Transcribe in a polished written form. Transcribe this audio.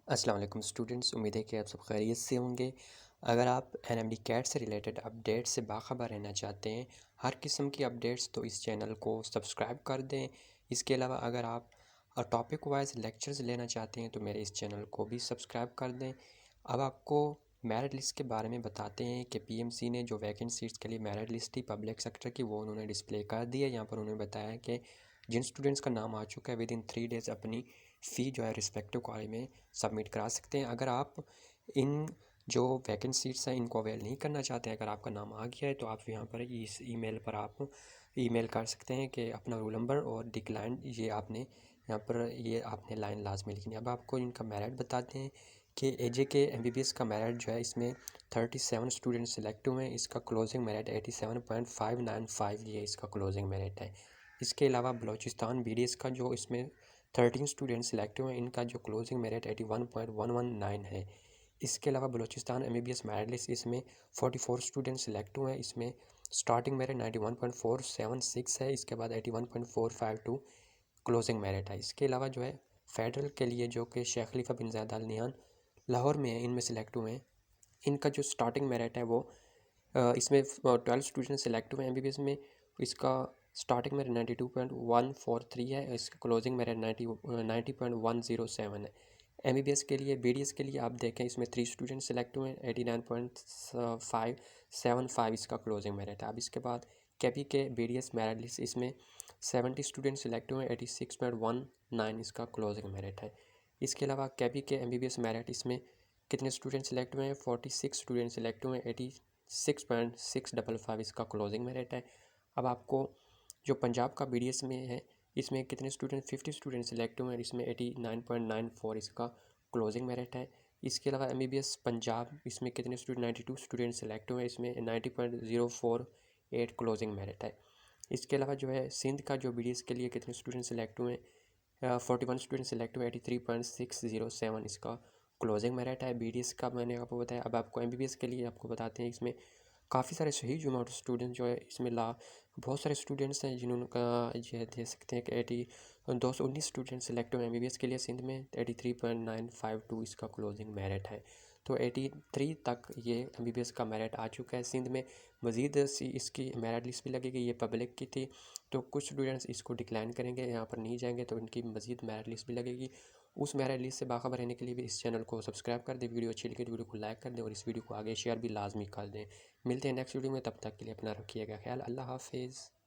अस्सलाम वालेकुम स्टूडेंट्स, उम्मीद है कि आप सब खैरियत से होंगे। अगर आप एनएमडी कैट से रिलेटेड अपडेट से बाखबर रहना चाहते हैं, हर किस्म की अपडेट्स, तो इस चैनल को सब्सक्राइब कर दें। इसके अलावा अगर आप टॉपिक वाइज लेक्चर्स लेना चाहते हैं तो मेरे इस चैनल को भी सब्सक्राइब कर दें। अब आपको मेरिट लिस्ट के बारे में बताते हैं कि पीएमसी ने जो वैकेंट सीट्स के लिए मेरिट लिस्ट थी पब्लिक सेक्टर की, वो उन्होंने डिस्प्ले कर दी है। यहाँ पर उन्होंने बताया कि जिन स्टूडेंट्स का नाम आ चुका है विद इन 3 डेज़ अपनी फ़ी जो है रिस्पेक्टिव कॉलेज में सबमिट करा सकते हैं। अगर आप इन जो वैकेंट सीट्स हैं इनको अवेल नहीं करना चाहते हैं, अगर आपका नाम आ गया है तो आप यहाँ पर इस ईमेल पर आप ईमेल कर सकते हैं कि अपना रोल नंबर और डिक्लाइन ये आपने यहाँ पर ये आपने लाइन लाजमी लिखनी है। अब आपको इनका मेरिट बताते हैं कि एजे के एमबीबीएस का मेरिट जो है इसमें 37 स्टूडेंट सिलेक्ट हुए हैं। इसका क्लोजिंग मेरिट 87.595 ये इसका क्लोजिंग मेरिट है। इसके अलावा बलूचिस्तान बीडीएस का जो इसमें 13 स्टूडेंट सिलेक्ट हुए हैं, इनका जो क्लोजिंग मेरिट 81.119 है। इसके अलावा बलूचिस्तान एमबीबीएस मेरिट लिस्ट इसमें 44 स्टूडेंट सिलेक्ट हुए हैं। इसमें स्टार्टिंग मेरिट 91.476 है, इसके बाद 81.452 क्लोजिंग मेरिट है। इसके अलावा जो है फेडरल के लिए जो कि शेख खलीफा बिन ज़ायद अल नहयान लाहौर में है, इनमें सिलेक्ट हुए हैं। इनका जो स्टार्टिंग मेरिट है वो इसमें 12 स्टूडेंट सिलेक्ट हुए हैं एमबीबीएस में। इसका स्टार्टिंग मेरिट 92.143 है, इसका क्लोजिंग मेरिट 90.107 है। एमबीबीएस के लिए बीडीएस के लिए आप देखें इसमें 3 स्टूडेंट सेलेक्ट हुए हैं, 89.575 इसका क्लोजिंग मेरिट है। अब इसके बाद केपी के बीडीएस मेरिट लिस्ट इसमें 70 स्टूडेंट सेलेक्ट हुए हैं, 86.19 इसका क्लोजिंग मेरिट है। इसके अलावा केपी के एमबीबीएस मेरिट इसमें कितने स्टूडेंट सेलेक्ट हुए हैं, 46 स्टूडेंट सेलेक्ट हुए हैं, 86.655 इसका क्लोजिंग मेरिट है। अब आपको जो पंजाब का बीडीएस में है इसमें कितने स्टूडेंट 50 स्टूडेंट सेलेक्ट हुए हैं, इसमें 89.94 इसका क्लोजिंग मेरिट है। इसके अलावा एमबीबीएस पंजाब इसमें कितने स्टूडेंट 92 स्टूडेंट सेलेक्ट हुए हैं, इसमें 90.048 क्लोजिंग मेरिट है। इसके अलावा जो है सिंध का जो बीडीएस के लिए कितने स्टूडेंट सेलेक्ट हुए हैं, 41 स्टूडेंट सेलेक्ट हुए, 83.607 इसका क्लोजिंग मेरिट है बीडीएस का, मैंने आपको बताया। अब आपको एमबीबीएस के लिए आपको बताते हैं इसमें काफ़ी सारे सही अमाउंट स्टूडेंट जो है इसमें बहुत सारे स्टूडेंट्स हैं जिन्होंने का ये दे सकते हैं कि 219 स्टूडेंट सेलेक्ट हुए एमबीबीएस के लिए सिंध में, 83.952 इसका क्लोजिंग मेरिट है। तो 83 तक ये एमबीबीएस का मेरिट आ चुका है सिंध में। मज़ीद इसकी मेरिट लिस्ट भी लगेगी, ये पब्लिक की थी तो कुछ स्टूडेंट्स इसको डिक्लाइन करेंगे, यहाँ पर नहीं जाएंगे तो इनकी मज़ीद मेरिट लिस्ट भी लगेगी। उस मेरिट लिस्ट से बाखबर रहने के लिए भी इस चैनल को सब्सक्राइब कर दें, वीडियो अच्छी लगी तो वीडियो को लाइक कर दें और इस वीडियो को आगे शेयर भी लाजमी कर दें। मिलते हैं नेक्स्ट वीडियो में, तब तक के लिए अपना रखिएगा ख्याल। अल्लाह हाफिज़।